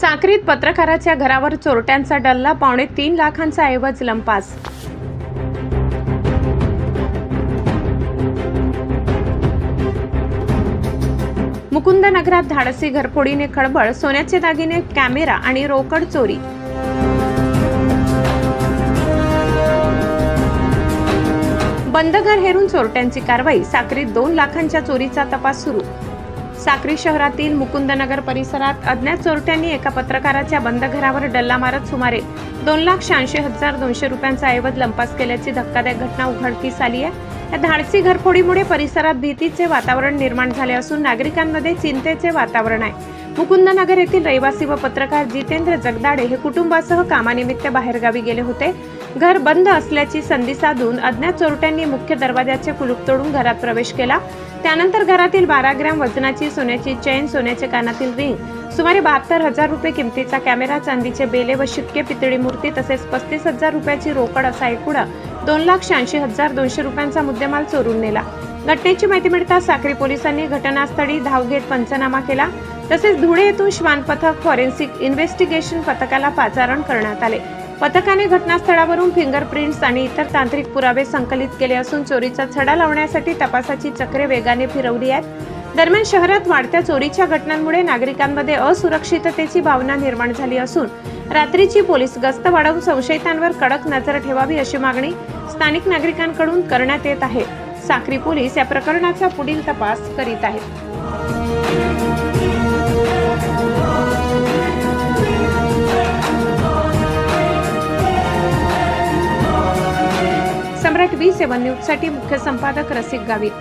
साक्रीत पत्रकाराच्या घरावर चोरट्यांचा डल्ला, 3.25 लाखांचा ऐवज लंपास। मुकुंदनगरात धाडसी घरफोडीने खळबळ, सोन्याचे दागिने, कॅमेरा आणि रोकड चोरी। बंद घर हेरून चोरट्यांची कारवाई, साक्रीत 2 लाखांच्या चोरीचा तपास सुरू। साक्री शहरातील मुकुंदनगर परिसरात अज्ञात चोरट्यांनी एका पत्रकाराच्या बंद घरावर डल्ला मारत सुमारे 2,86,200 रुपयांचा ऐवज लंपास केल्याची धक्कादायक घटना उघडकीस आली आहे। या धाडसी घरफोडीमुळे परिसरात भीतीचे वातावरण निर्माण झाले असून नागरिकांमध्ये चिंतेचे वातावरण आहे। मुकुंदनगर येथील रहिवासी व पत्रकार जितेंद्र जगदाडे हे कुटुंबासह कामानिमित्त बाहेरगावी गेले होते। घर बंद असल्याची संधी साधून अज्ञात चोरट्यांनी मुख्य दरवाजाचे कुलूप तोडून घरात प्रवेश केला। त्यानंतर घरातील 12 ग्रॅम वजनाची सोन्याची चेन, सोन्याचे कानातील रिंग, सुमारे 72,000 रुपये किमतीचा कॅमेरा, चांदीचे बेले व शिक्के, पितळी मूर्ती तसेच 35,000 रुपयाची रोकड असा एकूण 2,86,200 रुपयांचा मुद्देमाल चोरून नेला। घटनेची माहिती मिळताच साक्री पोलिसांनी घटनास्थळी धाव घेत पंचनामा केला। तसेच धुळे येथून श्वान पथक, फॉरेन्सिक इन्व्हेस्टिगेशन पथकाला पाचारण करण्यात आले। पथकाने घटनास्थळावरून फिंगरप्रिंट्स आणि इतर तांत्रिक पुरावे संकलित केले असून चोरीचा छडा लावण्यासाठी तपासाची चक्रे वेगाने फिरवली आहेत। दरम्यान शहरात वाढत्या चोरीच्या घटनांमुळे नागरिकांमध्ये असुरक्षिततेची भावना निर्माण झाली असून रात्रीची पोलीस गस्त वाढवून संशयितांवर कडक नजर ठेवावी अशी मागणी स्थानिक नागरिकांकडून करण्यात येत आहे। साक्री पोलीस या प्रकरणाचा पुढील तपास करीत आहेत। सम्राट V7 न्यूज साठी मुख्य संपादक रसिक गावित।